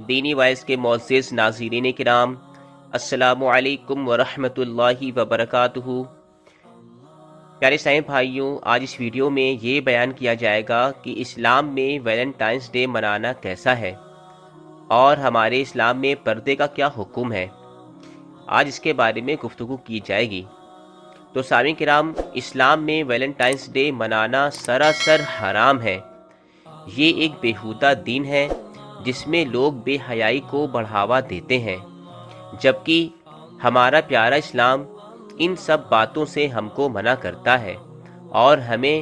دینی وائس کے معزز ناظرین کرام، السلام علیکم ورحمۃ اللہ وبرکاتہ۔ پیارے اسلامی بھائیوں، آج اس ویڈیو میں یہ بیان کیا جائے گا کہ اسلام میں ویلنٹائنس ڈے منانا کیسا ہے اور ہمارے اسلام میں پردے کا کیا حکم ہے۔ آج اس کے بارے میں گفتگو کی جائے گی۔ تو سامعین کرام، اسلام میں ویلنٹائنس ڈے منانا سراسر حرام ہے۔ یہ ایک بیہودہ دین ہے جس میں لوگ بے حیائی کو بڑھاوا دیتے ہیں، جبکہ ہمارا پیارا اسلام ان سب باتوں سے ہم کو منع کرتا ہے اور ہمیں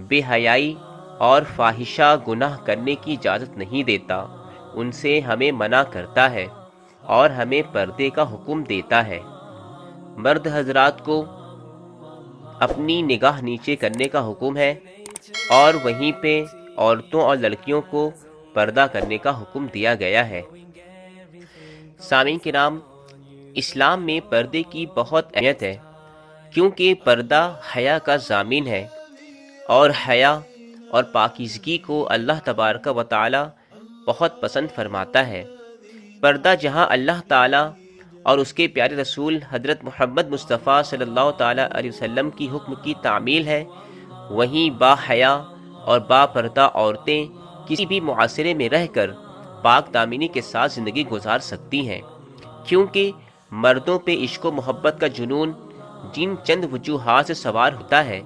بے حیائی اور فاحشہ گناہ کرنے کی اجازت نہیں دیتا، ان سے ہمیں منع کرتا ہے اور ہمیں پردے کا حکم دیتا ہے۔ مرد حضرات کو اپنی نگاہ نیچے کرنے کا حکم ہے اور وہیں پہ عورتوں اور لڑکیوں کو پردہ کرنے کا حکم دیا گیا ہے۔ سامعین کرام، اسلام میں پردے کی بہت اہمیت ہے، کیونکہ پردہ حیا کا ضامن ہے اور حیا اور پاکیزگی کو اللہ تبارک و تعالی بہت پسند فرماتا ہے۔ پردہ جہاں اللہ تعالی اور اس کے پیارے رسول حضرت محمد مصطفیٰ صلی اللہ تعالیٰ علیہ وسلم کی حکم کی تعمیل ہے، وہیں با حیا اور با پردہ عورتیں کسی بھی معاشرے میں رہ کر پاک دامنی کے ساتھ زندگی گزار سکتی ہیں، کیونکہ مردوں پہ عشق و محبت کا جنون جن چند وجوہات سے سوار ہوتا ہے،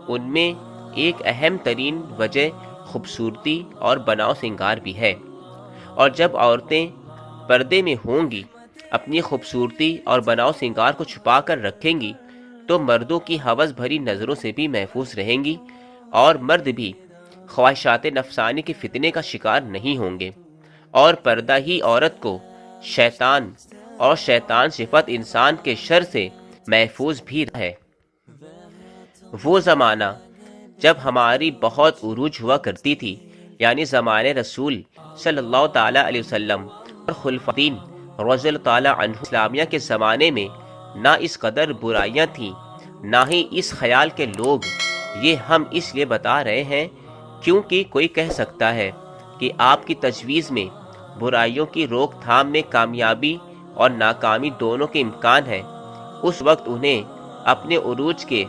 ان میں ایک اہم ترین وجہ خوبصورتی اور بناؤ سنگار بھی ہے، اور جب عورتیں پردے میں ہوں گی، اپنی خوبصورتی اور بناؤ سنگار کو چھپا کر رکھیں گی، تو مردوں کی ہوس بھری نظروں سے بھی محفوظ رہیں گی اور مرد بھی خواہشات نفسانی کے فتنے کا شکار نہیں ہوں گے، اور پردہ ہی عورت کو شیطان اور شیطان صفت انسان کے شر سے محفوظ بھی ہے۔ وہ زمانہ جب ہماری بہت عروج ہوا کرتی تھی، یعنی زمانے رسول صلی اللہ تعالیٰ علیہ وسلم اور خلفائین رضی اللہ تعالیٰ عنہ اسلامیہ کے زمانے میں نہ اس قدر برائیاں تھیں، نہ ہی اس خیال کے لوگ یہ ہم اس لیے بتا رہے ہیں کیونکہ کوئی کہہ سکتا ہے کہ آپ کی تجویز میں برائیوں کی روک تھام میں کامیابی اور ناکامی دونوں کے امکان ہے، اس وقت انہیں اپنے عروج کے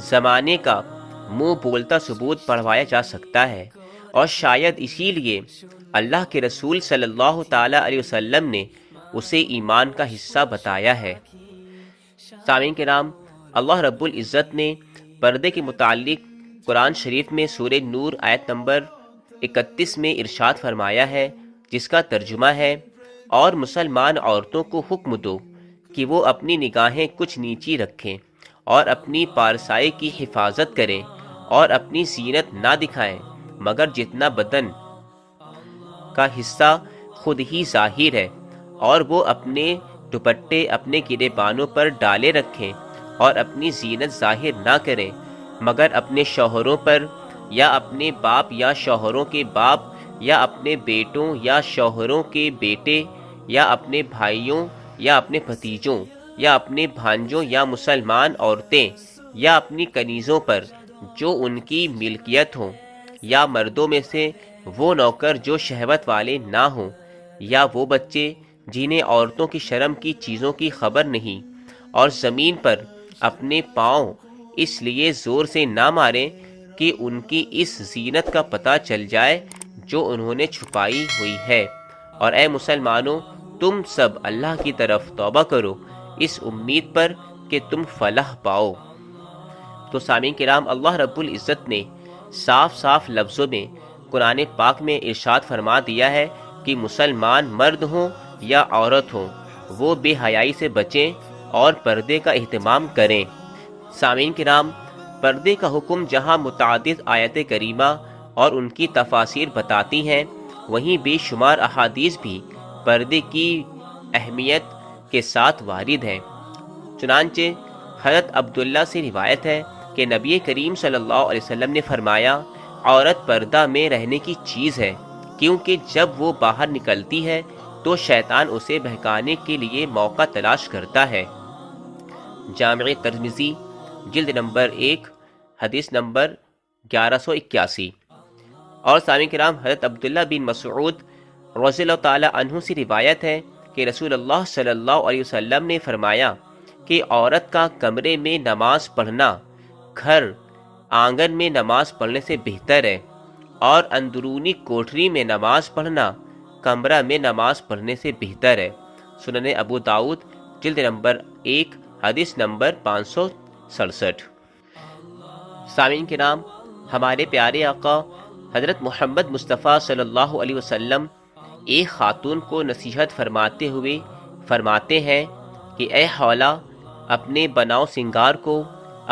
زمانے کا منہ بولتا ثبوت پڑھوایا جا سکتا ہے، اور شاید اسی لیے اللہ کے رسول صلی اللہ تعالیٰ علیہ وسلم نے اسے ایمان کا حصہ بتایا ہے۔ سامعین کرام، اللہ رب العزت نے پردے کے متعلق قرآن شریف میں سورہ نور آیت نمبر 31 میں ارشاد فرمایا ہے، جس کا ترجمہ ہے، اور مسلمان عورتوں کو حکم دو کہ وہ اپنی نگاہیں کچھ نیچی رکھیں اور اپنی پارسائی کی حفاظت کریں اور اپنی زینت نہ دکھائیں مگر جتنا بدن کا حصہ خود ہی ظاہر ہے، اور وہ اپنے دوپٹے اپنے گریبانوں پر ڈالے رکھیں اور اپنی زینت ظاہر نہ کریں مگر اپنے شوہروں پر یا اپنے باپ یا شوہروں کے باپ یا اپنے بیٹوں یا شوہروں کے بیٹے یا اپنے بھائیوں یا اپنے بھتیجوں یا اپنے بھانجوں یا مسلمان عورتیں یا اپنی کنیزوں پر جو ان کی ملکیت ہوں، یا مردوں میں سے وہ نوکر جو شہوت والے نہ ہوں، یا وہ بچے جنہیں عورتوں کی شرم کی چیزوں کی خبر نہیں، اور زمین پر اپنے پاؤں اس لیے زور سے نہ ماریں کہ ان کی اس زینت کا پتہ چل جائے جو انہوں نے چھپائی ہوئی ہے، اور اے مسلمانوں، تم سب اللہ کی طرف توبہ کرو اس امید پر کہ تم فلاح پاؤ۔ تو سامعین کرام، اللہ رب العزت نے صاف صاف لفظوں میں قرآن پاک میں ارشاد فرما دیا ہے کہ مسلمان مرد ہوں یا عورت ہوں، وہ بے حیائی سے بچیں اور پردے کا اہتمام کریں۔ سامعین کرام، پردے کا حکم جہاں متعدد آیت کریمہ اور ان کی تفاسیر بتاتی ہیں، وہیں بے شمار احادیث بھی پردے کی اہمیت کے ساتھ وارد ہیں۔ چنانچہ حضرت عبداللہ سے روایت ہے کہ نبی کریم صلی اللہ علیہ وسلم نے فرمایا، عورت پردہ میں رہنے کی چیز ہے، کیونکہ جب وہ باہر نکلتی ہے تو شیطان اسے بہکانے کے لیے موقع تلاش کرتا ہے۔ جامع ترمذی جلد نمبر 1 حدیث نمبر 1181۔ اور سامعین کرام، حضرت عبداللہ بن مسعود رضی اللہ تعالی عنہ سے روایت ہے کہ رسول اللہ صلی اللہ علیہ وسلم نے فرمایا کہ عورت کا کمرے میں نماز پڑھنا گھر آنگن میں نماز پڑھنے سے بہتر ہے، اور اندرونی کوٹری میں نماز پڑھنا کمرہ میں نماز پڑھنے سے بہتر ہے۔ سنن ابو داؤد جلد نمبر 1 حدیث نمبر 567۔ سامعین کرام، ہمارے پیارے آقا حضرت محمد مصطفیٰ صلی اللہ علیہ وسلم ایک خاتون کو نصیحت فرماتے ہوئے فرماتے ہیں کہ اے حولہ، اپنے بناؤ سنگار کو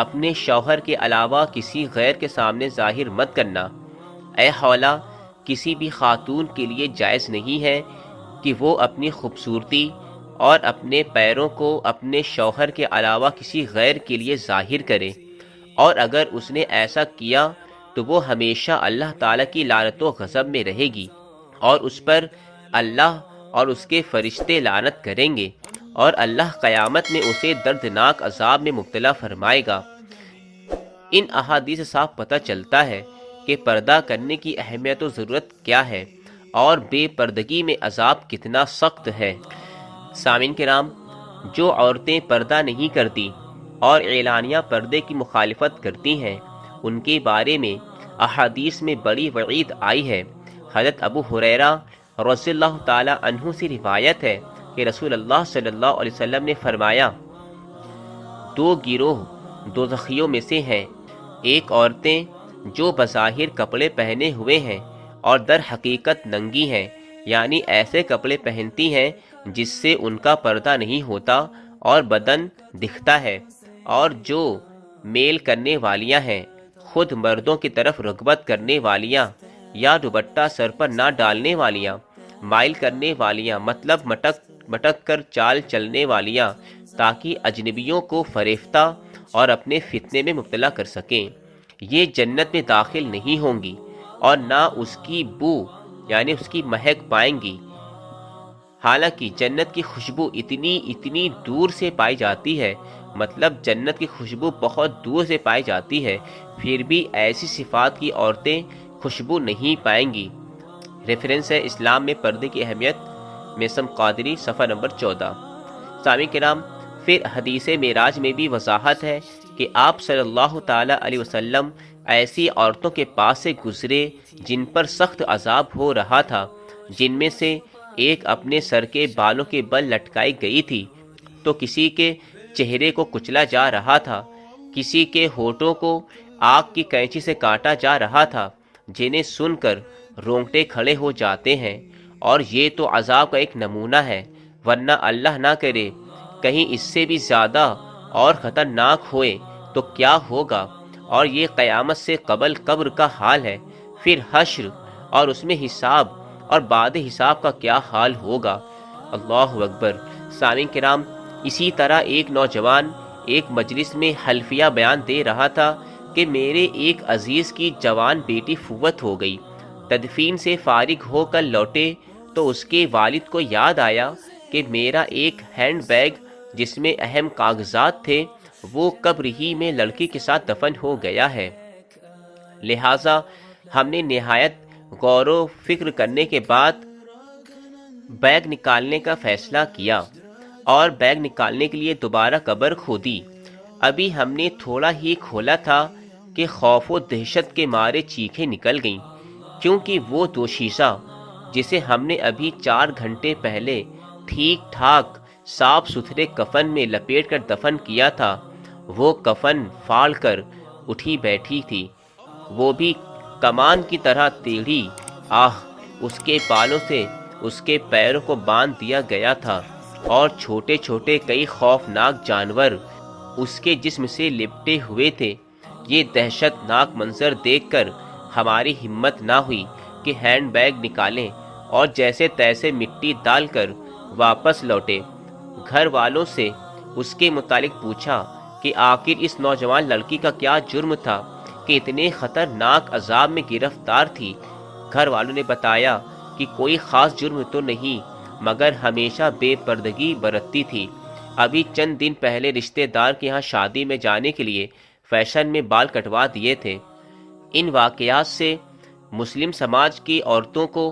اپنے شوہر کے علاوہ کسی غیر کے سامنے ظاہر مت کرنا۔ اے حولہ، کسی بھی خاتون کے لیے جائز نہیں ہے کہ وہ اپنی خوبصورتی اور اپنے پیروں کو اپنے شوہر کے علاوہ کسی غیر کے لیے ظاہر کرے، اور اگر اس نے ایسا کیا تو وہ ہمیشہ اللہ تعالیٰ کی لعنت و غضب میں رہے گی، اور اس پر اللہ اور اس کے فرشتے لعنت کریں گے، اور اللہ قیامت میں اسے دردناک عذاب میں مبتلا فرمائے گا۔ ان احادیث سے صاف پتہ چلتا ہے کہ پردہ کرنے کی اہمیت و ضرورت کیا ہے، اور بے پردگی میں عذاب کتنا سخت ہے۔ سامعین کرام، جو عورتیں پردہ نہیں کرتی اور اعلانیہ پردے کی مخالفت کرتی ہیں، ان کے بارے میں احادیث میں بڑی وعید آئی ہے۔ حضرت ابو ہریرہ رضی اللہ تعالی عنہ سے روایت ہے کہ رسول اللہ صلی اللہ علیہ وسلم نے فرمایا، دو گروہ دوزخیوں میں سے ہیں، ایک عورتیں جو بظاہر کپڑے پہنے ہوئے ہیں اور در حقیقت ننگی ہیں، یعنی ایسے کپڑے پہنتی ہیں جس سے ان کا پردہ نہیں ہوتا اور بدن دکھتا ہے، اور جو میل کرنے والیاں ہیں، خود مردوں کی طرف رغبت کرنے والیاں، یا دوپٹہ سر پر نہ ڈالنے والیاں، مائل کرنے والیاں مطلب مٹک کر چال چلنے والیاں، تاکہ اجنبیوں کو فریفتہ اور اپنے فتنے میں مبتلا کر سکیں، یہ جنت میں داخل نہیں ہوں گی اور نہ اس کی بو یعنی اس کی مہک پائیں گی۔ حالانکہ جنت کی خوشبو اتنی دور سے پائی جاتی ہے، مطلب جنت کی خوشبو بہت دور سے پائی جاتی ہے، پھر بھی ایسی صفات کی عورتیں خوشبو نہیں پائیں گی۔ ریفرنس ہے اسلام میں پردے کی اہمیت، میسم قادری صفحہ نمبر 14۔ سامعین کرام، پھر حدیث معراج میں بھی وضاحت ہے کہ آپ صلی اللہ تعالی علیہ وسلم ایسی عورتوں کے پاس سے گزرے جن پر سخت عذاب ہو رہا تھا، جن میں سے ایک اپنے سر کے بالوں کے بل لٹکائی گئی تھی، تو کسی کے چہرے کو کچلا جا رہا تھا، کسی کے ہونٹوں کو آگ کی کینچی سے کاٹا جا رہا تھا، جنہیں سن کر رونگٹے کھڑے ہو جاتے ہیں۔ اور یہ تو عذاب کا ایک نمونہ ہے، ورنہ اللہ نہ کرے کہیں اس سے بھی زیادہ اور خطرناک ہوئے تو کیا ہوگا۔ اور یہ قیامت سے قبل قبر کا حال ہے، پھر حشر اور اس میں حساب اور بعد حساب کا کیا حال ہوگا۔ اللہ اکبر۔ سامعین کرام، اسی طرح ایک نوجوان ایک مجلس میں حلفیہ بیان دے رہا تھا کہ میرے ایک عزیز کی جوان بیٹی فوت ہو گئی، تدفین سے فارغ ہو کر لوٹے تو اس کے والد کو یاد آیا کہ میرا ایک ہینڈ بیگ جس میں اہم کاغذات تھے وہ قبر ہی میں لڑکی کے ساتھ دفن ہو گیا ہے۔ لہٰذا ہم نے نہایت غور و فکر کرنے کے بعد بیگ نکالنے کا فیصلہ کیا اور بیگ نکالنے کے لیے دوبارہ قبر کھودی۔ ابھی ہم نے تھوڑا ہی کھولا تھا کہ خوف و دہشت کے مارے چیخیں نکل گئیں، کیونکہ وہ دوشیزہ جسے ہم نے ابھی 4 گھنٹے پہلے ٹھیک ٹھاک صاف ستھرے کفن میں لپیٹ کر دفن کیا تھا، وہ کفن پھاڑ کر اٹھی بیٹھی تھی، وہ بھی کمان کی طرح ٹیڑھی۔ اس کے بالوں سے اس کے پیروں کو باندھ دیا گیا تھا، اور چھوٹے چھوٹے کئی خوفناک جانور اس کے جسم سے لپٹے ہوئے تھے۔ یہ دہشت ناک منظر دیکھ کر ہماری ہمت نہ ہوئی کہ ہینڈ بیگ نکالیں اور جیسے تیسے مٹی ڈال کر واپس لوٹے۔ گھر والوں سے اس کے متعلق پوچھا کہ آخر اس نوجوان لڑکی کا کیا جرم تھا کہ اتنے خطرناک عذاب میں گرفتار تھی۔ گھر والوں نے بتایا کہ کوئی خاص جرم تو نہیں، مگر ہمیشہ بے پردگی برتتی تھی۔ ابھی چند دن پہلے رشتہ دار کے یہاں شادی میں جانے کے لیے فیشن میں بال کٹوا دیے تھے۔ ان واقعات سے مسلم سماج کی عورتوں کو